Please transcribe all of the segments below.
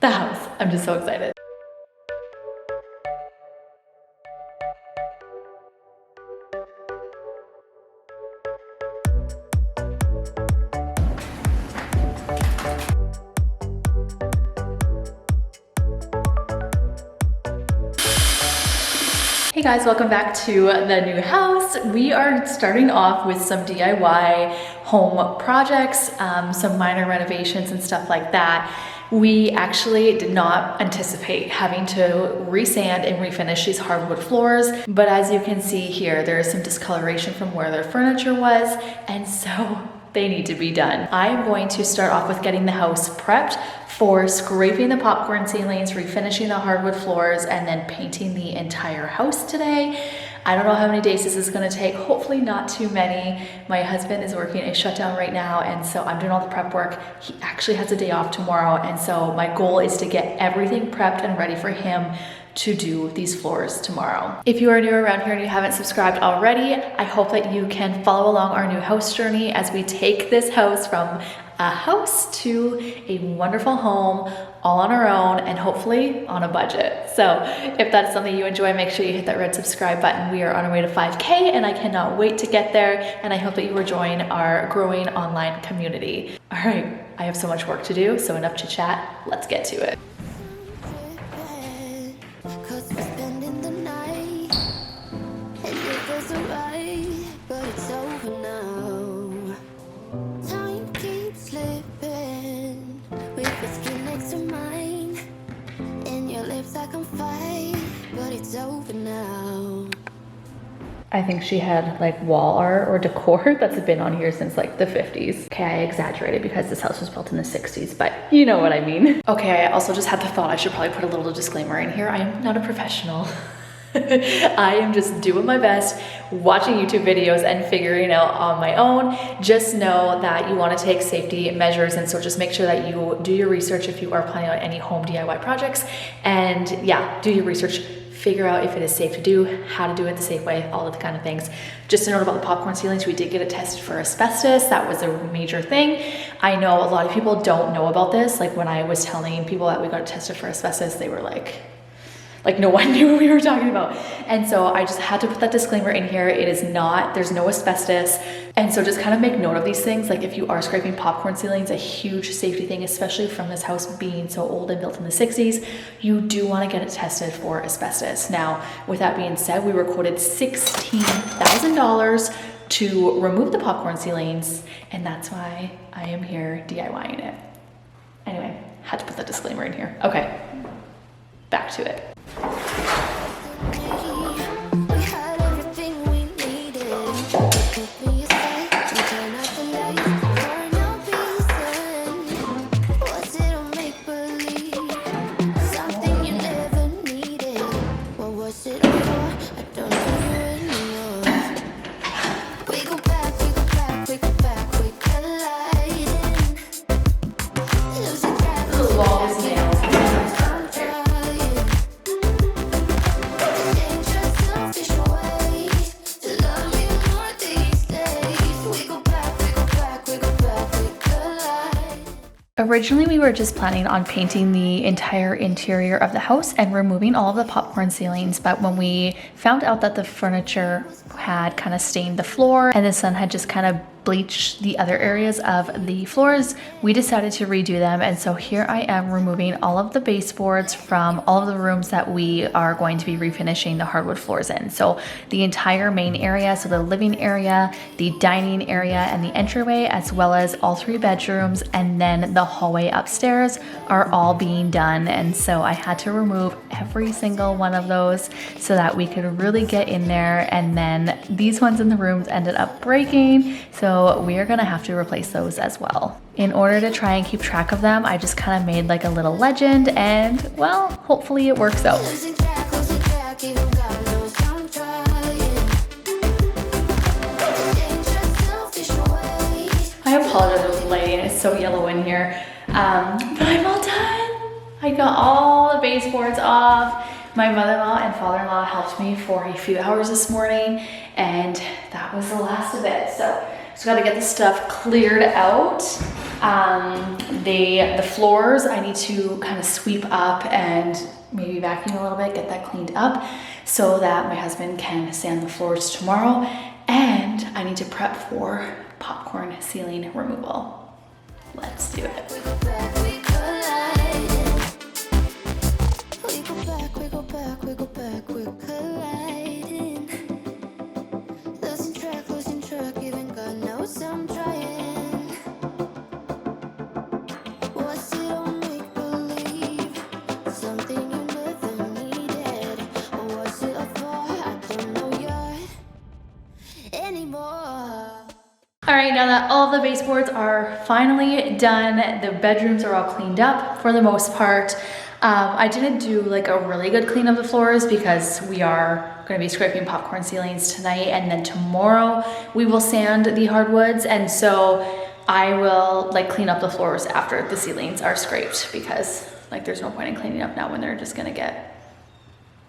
the house. I'm just so excited. Hey guys, welcome back to the new house. We are starting off with some DIY home projects, some minor renovations and stuff like that. We actually did not anticipate having to resand and refinish these hardwood floors, but as you can see here, there is some discoloration from where their furniture was, and so they need to be done. I'm going to start off with getting the house prepped for scraping the popcorn ceilings, refinishing the hardwood floors, and then painting the entire house today. I don't know how many days this is gonna take, hopefully not too many. My husband is working a shutdown right now, and so I'm doing all the prep work. He actually has a day off tomorrow, and so my goal is to get everything prepped and ready for him to do these floors tomorrow. If you are new around here and you haven't subscribed already, I hope that you can follow along our new house journey as we take this house from a house to a wonderful home, all on our own and hopefully on a budget. So if that's something you enjoy, make sure you hit that red subscribe button. We are on our way to 5K and I cannot wait to get there, and I hope that you will join our growing online community. All right, I have so much work to do, so enough chit chat, let's get to it. I think she had like wall art or decor that's been on here since like the 50s. Okay, I exaggerated because this house was built in the 60s, but you know what I mean. Okay, I also just had the thought I should probably put a little disclaimer in here. I am not a professional. I am just doing my best, watching YouTube videos and figuring out on my own. Just know that you want to take safety measures, and so just make sure that you do your research if you are planning on any home DIY projects. And yeah, do your research, figure out if it is safe to do, how to do it the safe way, all of the kind of things. Just a note about the popcorn ceilings, we did get it tested for asbestos. That was a major thing. I know a lot of people don't know about this. Like when I was telling people that we got it tested for asbestos, they were like no one knew what we were talking about. And so I just had to put that disclaimer in here. It is not, there's no asbestos. And so just kind of make note of these things. Like if you are scraping popcorn ceilings, a huge safety thing, especially from this house being so old and built in the 60s, you do want to get it tested for asbestos. Now, with that being said, we were quoted $16,000 to remove the popcorn ceilings, and that's why I am here DIYing it. Anyway, had to put that disclaimer in here. Okay, back to it. Originally, we were just planning on painting the entire interior of the house and removing all of the popcorn ceilings, but when we found out that the furniture had kind of stained the floor and the sun had just kind of bleach the other areas of the floors, we decided to redo them. And so here I am removing all of the baseboards from all of the rooms that we are going to be refinishing the hardwood floors in. So the entire main area, so the living area, the dining area, and the entryway, as well as all 3 bedrooms, and then the hallway upstairs are all being done. And so I had to remove every single one of those so that we could really get in there. And then these ones in the rooms ended up breaking, so we are gonna have to replace those as well. In order to try and keep track of them, I just kind of made like a little legend, and well, hopefully it works out. I apologize for the lighting, it's so yellow in here, but I'm all done. I got all the baseboards off. My mother-in-law and father-in-law helped me for a few hours this morning, and that was the last of it. So just gotta get the stuff cleared out. The floors I need to kind of sweep up and maybe vacuum a little bit, get that cleaned up so that my husband can sand the floors tomorrow. And I need to prep for popcorn ceiling removal. Let's do it. We go back, we colliding. We go back, we go back, we go back, we're colliding. Losing track, even God knows I'm trying. Was it all make believe? Something you never needed? Or was it a thought? I don't know yet anymore. All right, now that all the baseboards are finally done, the bedrooms are all cleaned up for the most part. I didn't do like a really good clean of the floors because we are going to be scraping popcorn ceilings tonight, and then tomorrow we will sand the hardwoods, and so I will like clean up the floors after the ceilings are scraped because like there's no point in cleaning up now when they're just going to get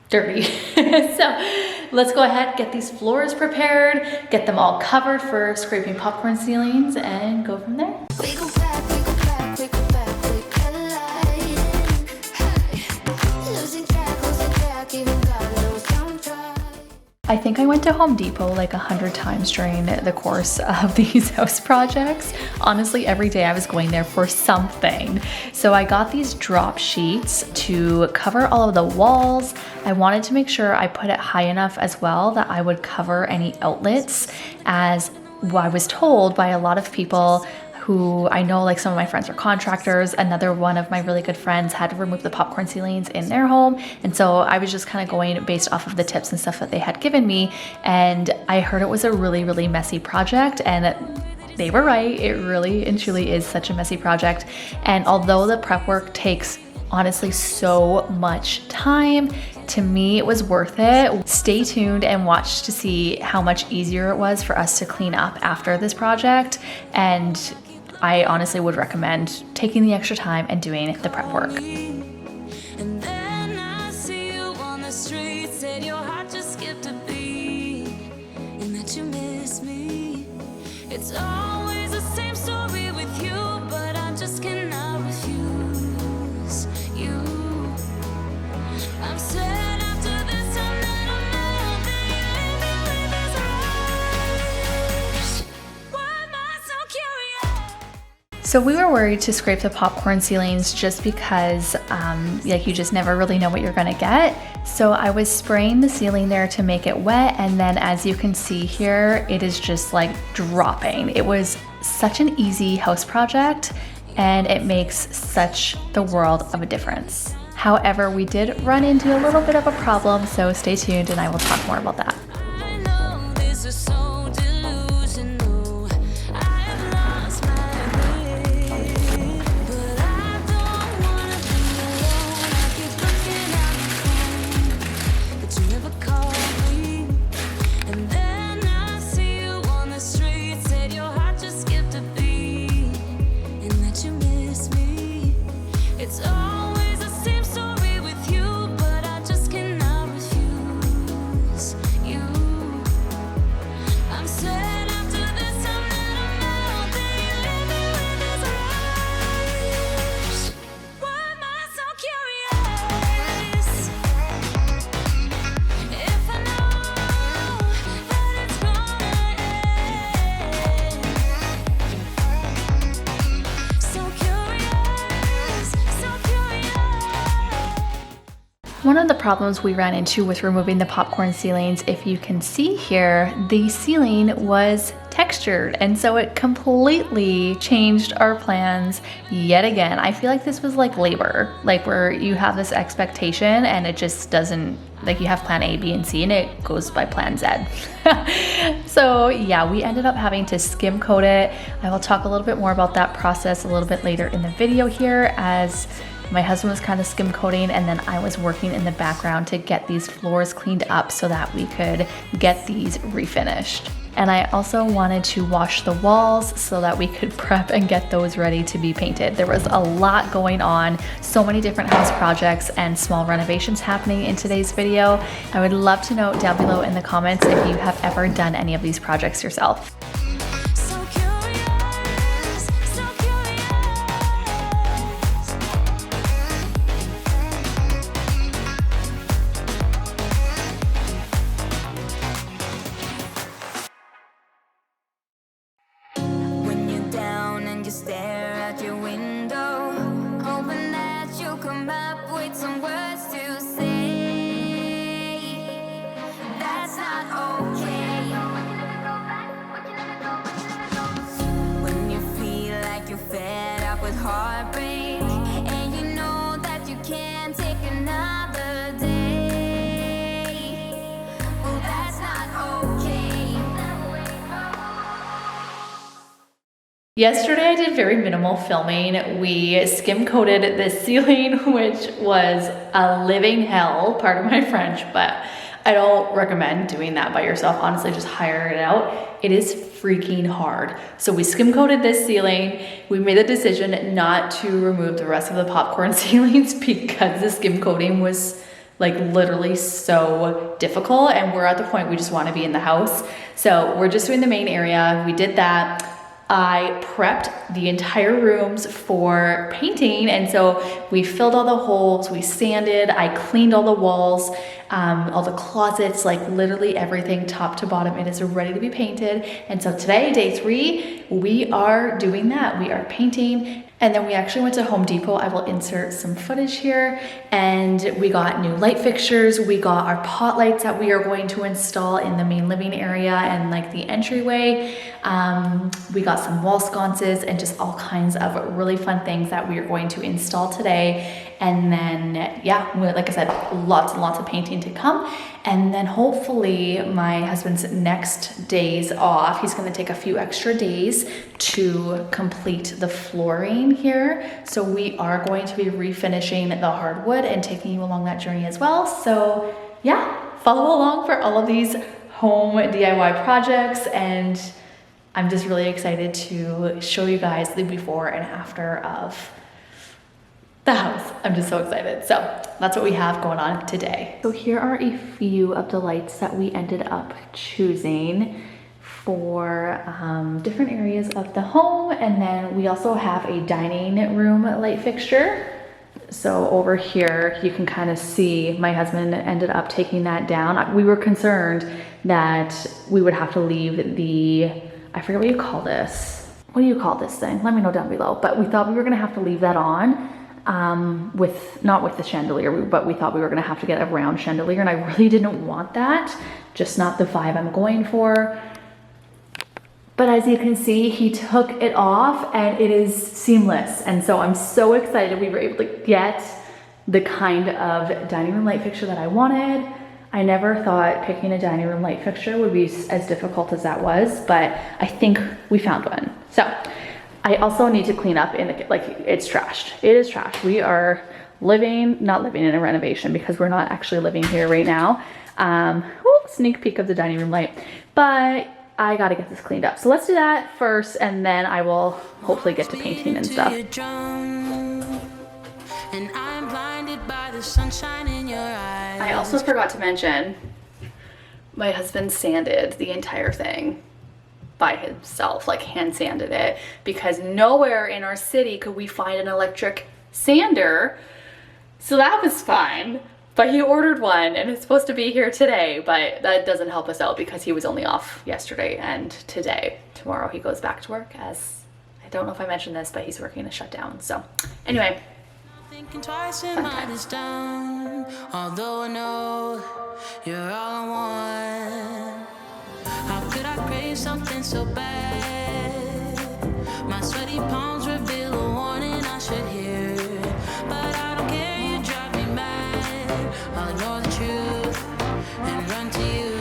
dirty. So let's go ahead, get these floors prepared, get them all covered for scraping popcorn ceilings, and go from there. We go back, we go back, we go back, we colliding. Hey. Losing track, even God knows I'm trying. I think I went to Home Depot like 100 times during the course of these house projects. Honestly, every day I was going there for something. So I got these drop sheets to cover all of the walls. I wanted to make sure I put it high enough as well that I would cover any outlets, as I was told by a lot of people who I know, like some of my friends are contractors. Another one of my really good friends had to remove the popcorn ceilings in their home. And so I was just kind of going based off of the tips and stuff that they had given me. And I heard it was a really, really messy project, and they were right. It really and truly is such a messy project. And although the prep work takes honestly so much time, to me it was worth it. Stay tuned and watch to see how much easier it was for us to clean up after this project. And I honestly would recommend taking the extra time and doing the prep work. And then I see you on the street, said your heart just skipped a beat, and that you miss me. It's always the same story with you, but I just cannot refuse you. I'm sad after this time that I'm out there, you leave me with this rush. Why am I so curious? So we were worried to scrape the popcorn ceilings just because like you just never really know what you're gonna get. So I was spraying the ceiling there to make it wet, and then as you can see here, it is just like dropping. It was such an easy house project, and it makes such the world of a difference. However, we did run into a little bit of a problem, so stay tuned and I will talk more about that. I know this is so delusional. I have lost my way, but I don't wanna be alone. I keep looking at my phone, but you never call me. And then I see you on the street, said your heart just skipped a beat, and that you miss me. It's always the same story with you, but I just cannot refuse you. I'm sad after this time that I'm out there, you leave me with this rush. Why am I so curious? If I know that it's gonna end. So curious, so curious. One of the problems we ran into with removing the popcorn ceilings, if you can see here, the ceiling was textured, and so it completely changed our plans yet again. I feel like this was like labor, like where you have this expectation and it just doesn't, like you have plan A, B, and C and it goes by plan Z. So yeah, we ended up having to skim coat it. I will talk a little bit more about that process a little bit later in the video here, as my husband was kind of skim coating and then I was working in the background to get these floors cleaned up so that we could get these refinished. And I also wanted to wash the walls so that we could prep and get those ready to be painted. There was a lot going on, so many different house projects and small renovations happening in today's video. I would love to know down below in the comments if you have ever done any of these projects yourself. So curious, so curious. Yesterday I did very minimal filming. We skim coated the ceiling, which was a living hell, pardon my French, but I don't recommend doing that by yourself. Honestly, just hire it out. It is freaking hard. So we skim coated this ceiling. We made the decision not to remove the rest of the popcorn ceilings because the skim coating was like literally so difficult, and we're at the point we just want to be in the house. So we're just doing the main area. We did that. I prepped the entire rooms for painting, and so we filled all the holes, we sanded, I cleaned all the walls, all the closets, like literally everything top to bottom. It is ready to be painted. And so today, day 3, we are doing that. We are painting. And then we actually went to Home Depot. I will insert some footage here. And we got new light fixtures. We got our pot lights that we are going to install in the main living area and like the entryway. We got some wall sconces and just all kinds of really fun things that we are going to install today. And then, yeah, like I said, lots and lots of painting to come. And then hopefully my husband's next days off, he's gonna take a few extra days to complete the flooring here. So we are going to be refinishing the hardwood and taking you along that journey as well. So yeah, follow along for all of these home DIY projects, and I'm just really excited to show you guys the before and after of the house. I'm just so excited. So that's what we have going on today. So here are a few of the lights that we ended up choosing for different areas of the home. And then we also have a dining room light fixture. So over here, you can kind of see my husband ended up taking that down. We were concerned that we would have to leave the, I forget what you call this. What do you call this thing? Let me know down below. But we thought we were gonna have to leave that on not with the chandelier, but we thought we were gonna have to get a round chandelier, and I really didn't want that. Just not the vibe I'm going for. But as you can see, he took it off and it is seamless. And so I'm so excited we were able to get the kind of dining room light fixture that I wanted. I never thought picking a dining room light fixture would be as difficult as that was, but I think we found one. So I also need to clean up in the, like, it's trashed. It is trashed. We are not living in a renovation because we're not actually living here right now. Sneak peek of the dining room light, but I gotta get this cleaned up. So let's do that first, and then I will hopefully get to painting and stuff. I also forgot to mention, my husband sanded the entire thing by himself, like hand sanded it, because nowhere in our city could we find an electric sander. So that was fun. But he ordered one and it's supposed to be here today, but that doesn't help us out because he was only off yesterday and today. Tomorrow he goes back to work, as I don't know if I mentioned this, but he's working a shutdown. So anyway, fun time. Although I know you're all I want, how could I crave something so bad? My sweaty palms reveal a warning I should hear, but I don't care, you drive me mad. I'll ignore the truth and run to you,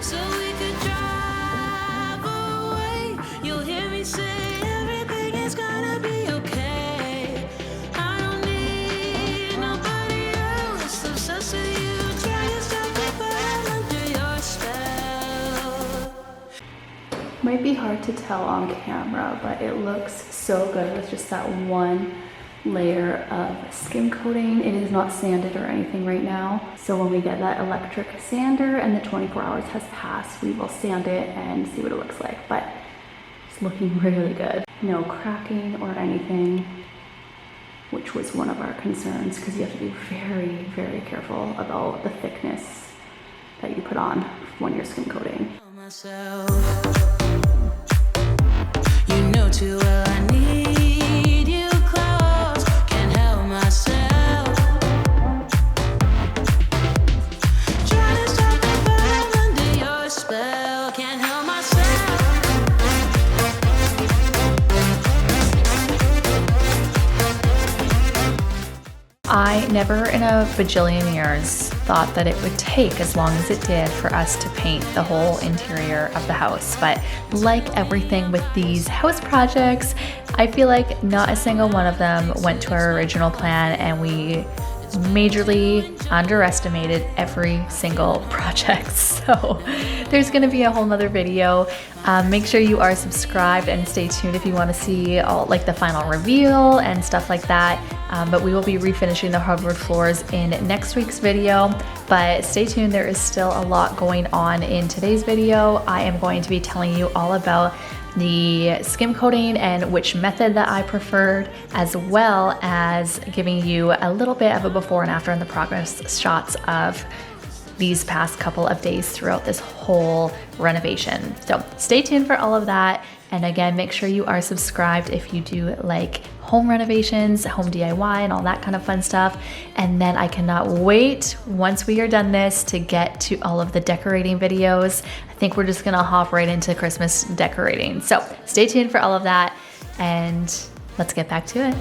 so we could drive away. You'll hear me say everything is gonna be okay. I don't need nobody else, obsessed with you, try to stop me, but I'm under your spell. Might be hard to tell on camera, but it looks so good with just that one layer of skim coating. It is not sanded or anything right now. So when we get that electric sander and the 24 hours has passed, we will sand it and see what it looks like. But it's looking really good. No cracking or anything, which was one of our concerns, because you have to be very, very careful about the thickness that you put on when you're skim coating. You know too well I need you close, can't help myself. Trying to stop me, but I'm under your spell, can't help myself. I never in a bajillion years thought that it would take as long as it did for us to paint the whole interior of the house. But like everything with these house projects, I feel like not a single one of them went to our original plan, and we majorly underestimated every single project. So there's gonna be a whole nother video. Make sure you are subscribed and stay tuned if you want to see all like the final reveal and stuff like that. But we will be refinishing the hardwood floors in next week's video. But stay tuned, there is still a lot going on in today's video. I am going to be telling you all about the skim coating and which method that I preferred, as well as giving you a little bit of a before and after and the progress shots of these past couple of days throughout this whole renovation. So stay tuned for all of that. And again, make sure you are subscribed if you do like home renovations, home DIY, and all that kind of fun stuff. And then I cannot wait, once we are done this, to get to all of the decorating videos. I think we're just gonna hop right into Christmas decorating. So stay tuned for all of that, and let's get back to it.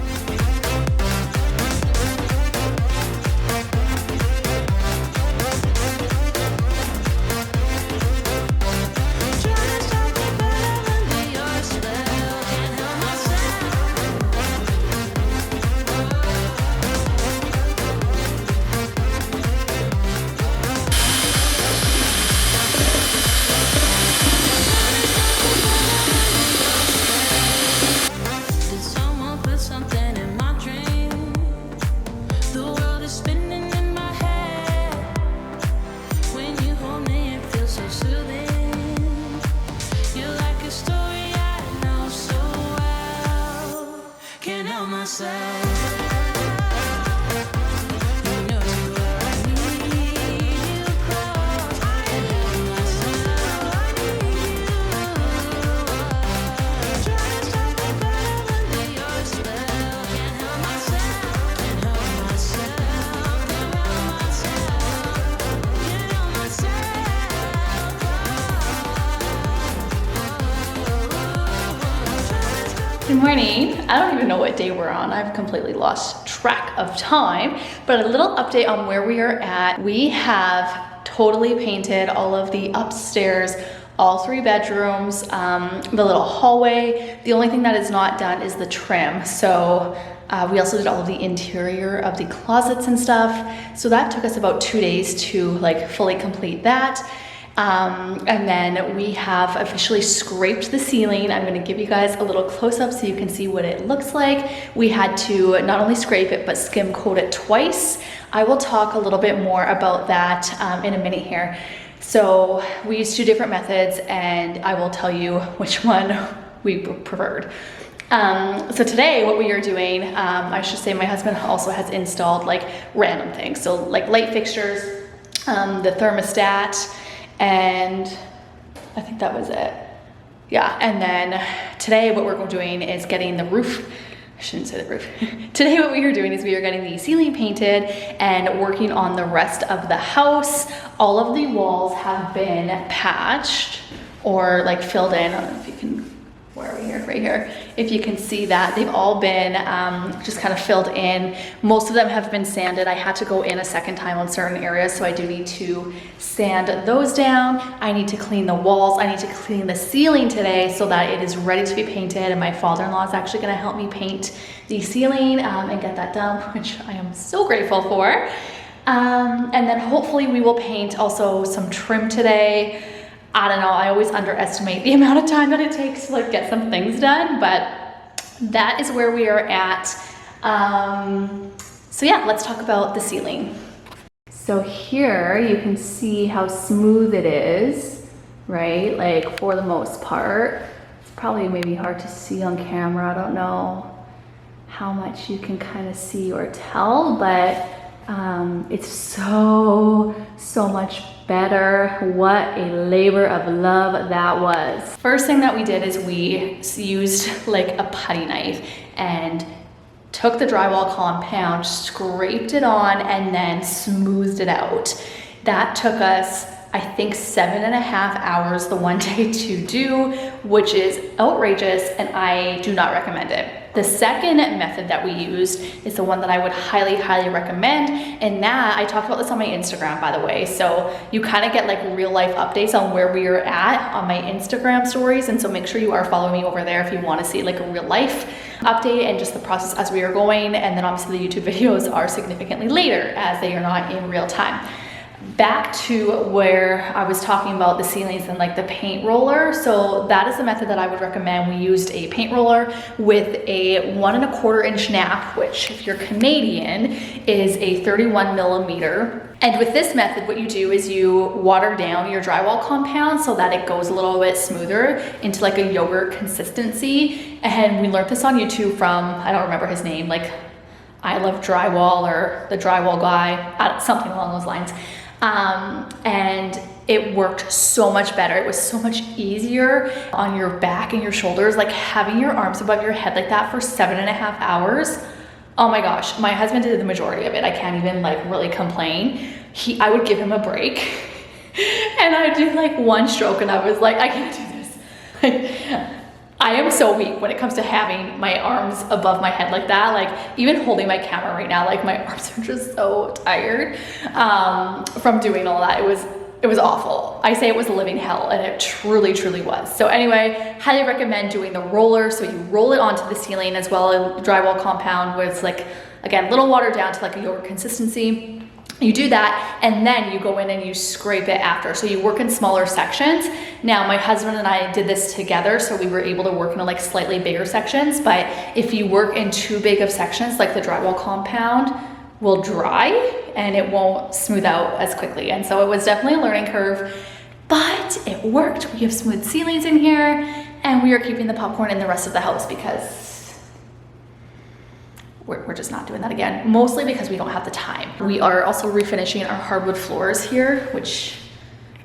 Good morning. I don't even know what day we're on. I've completely lost track of time, but a little update on where we are at. We have totally painted all of the upstairs, all 3 bedrooms, the little hallway. The only thing that is not done is the trim. So we also did all of the interior of the closets and stuff. So that took us about 2 days to like fully complete that. And then we have officially scraped the ceiling. I'm gonna give you guys a little close-up so you can see what it looks like. We had to not only scrape it, but skim coat it twice. I will talk a little bit more about that in a minute here. So we used 2 different methods, and I will tell you which one we preferred. So today what we are doing, I should say my husband also has installed like random things. So like light fixtures, the thermostat, and I think that was it. Yeah, and then today what we're doing is getting the roof, I shouldn't say the roof. Today what we are doing is we are getting the ceiling painted and working on the rest of the house. All of the walls have been patched or like filled in. I don't know if you can, where are we here? Right here. If you can see that, they've all been just kind of filled in. Most of them have been sanded. I had to go in a second time on certain areas, so I do need to sand those down. I need to clean the walls. I need to clean the ceiling today so that it is ready to be painted, and my father-in-law is actually gonna help me paint the ceiling and get that done, which I am so grateful for. And then hopefully we will paint also some trim today. I don't know, I always underestimate the amount of time that it takes to like get some things done, but that is where we are at. So yeah, let's talk about the ceiling. So here you can see how smooth it is, right? Like for the most part. It's probably maybe hard to see on camera. I don't know how much you can kind of see or tell, but it's so much better. What a labor of love that was. First thing that we did is we used like a putty knife and took the drywall compound, scraped it on, and then smoothed it out. That took us, I think, 7.5 hours the one day to do, which is outrageous, and I do not recommend it. The second method that we used is the one that I would highly, highly recommend. And that, I talked about this on my Instagram, by the way. So you kind of get like real life updates on where we are at on my Instagram stories. And so make sure you are following me over there if you want to see like a real life update and just the process as we are going. And then obviously the YouTube videos are significantly later as they are not in real time. Back to where I was talking about the ceilings and like the paint roller. So that is the method that I would recommend. We used a paint roller with a 1 1/4 inch nap, which if you're Canadian is a 31 millimeter. And with this method, what you do is you water down your drywall compound so that it goes a little bit smoother into like a yogurt consistency. And we learned this on YouTube from, I don't remember his name, like I Love Drywall or the Drywall Guy, something along those lines. And it worked so much better. It was so much easier on your back and your shoulders, like having your arms above your head like that for 7.5 hours. Oh my gosh, my husband did the majority of it. I can't even like really complain. I would give him a break and I'd do like one stroke and I was like, I can't do this. Like, I am so weak when it comes to having my arms above my head like that. Like even holding my camera right now, like my arms are just so tired from doing all that. It was awful. I say it was living hell, and it truly, truly was. So anyway, highly recommend doing the roller. So you roll it onto the ceiling as well as drywall compound with like, again, little water down to like a yogurt consistency. You do that and then you go in and you scrape it after. So you work in smaller sections. Now my husband and I did this together, so we were able to work in like slightly bigger sections. But if you work in too big of sections, like the drywall compound will dry and it won't smooth out as quickly. And so it was definitely a learning curve, but it worked. We have smooth ceilings in here and we are keeping the popcorn in the rest of the house because we're just not doing that again, mostly because we don't have the time. We are also refinishing our hardwood floors here, which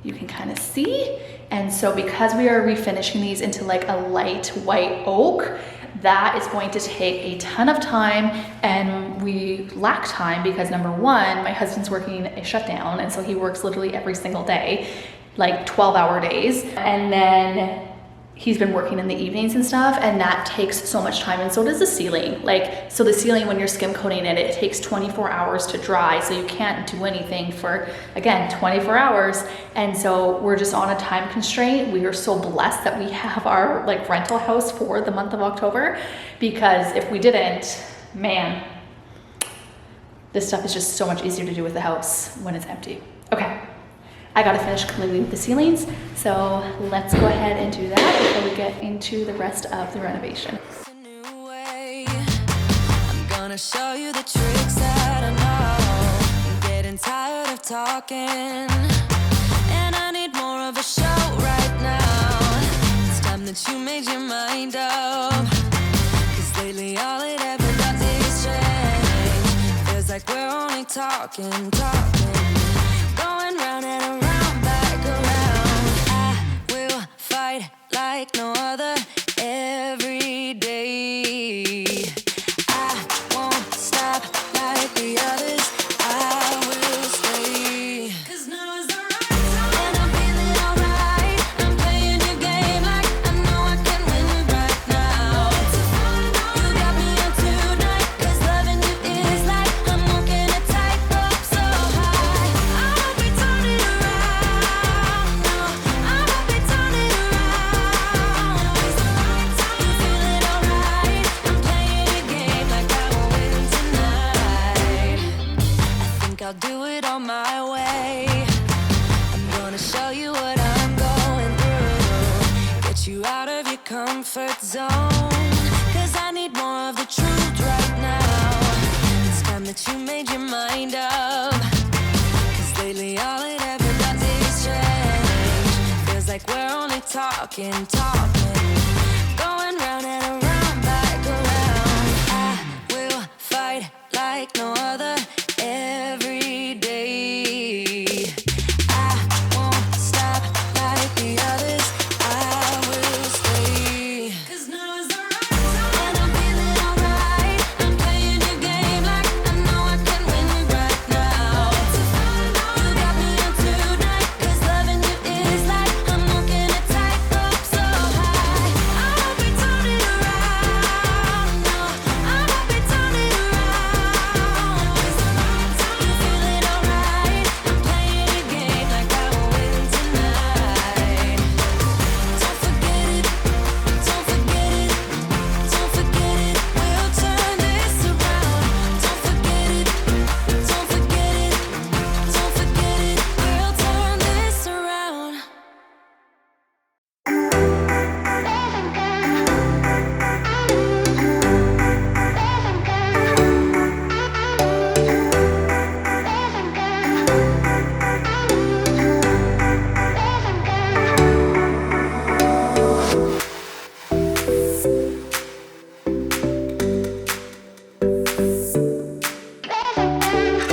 you can kind of see. And so because we are refinishing these into like a light white oak, that is going to take a ton of time, and we lack time because number one, my husband's working a shutdown, and so he works literally every single day, like 12-hour days. And then he's been working in the evenings and stuff, and that takes so much time, and so does the ceiling. Like, so the ceiling, when you're skim coating it, it takes 24 hours to dry, so you can't do anything for, again, 24 hours. And so we're just on a time constraint. We are so blessed that we have our like rental house for the month of October, because if we didn't, man, this stuff is just so much easier to do with the house when it's empty. Okay. I gotta finish completely with the ceilings, so let's go ahead and do that before we get into the rest of the renovation. I'm gonna show you the tricks that I know. I'm getting tired of talking, and I need more of a show right now. It's time that you made your mind up, 'cause lately all it ever does is change. Feels like we're only talking, going round and around, back around. I will fight like no other every day. I won't stop like the others. I will stay. 'Cause now is the right time, and I'm feeling alright. I'm playing your game like I know I can win right now. You got me on tonight, 'cause loving you is like I'm walking a tightrope so high. I won't be turning around, no, I won't be turning around. It's the right time, you feeling alright. I'm playing your game like I will win tonight. I think I'll do it on my way. I'm gonna show you what I'm going through, get you out of your comfort zone, 'cause I need more of the truth right now. It's time that you made your mind up, 'cause lately all it ever does is change. Feels like we're only talking.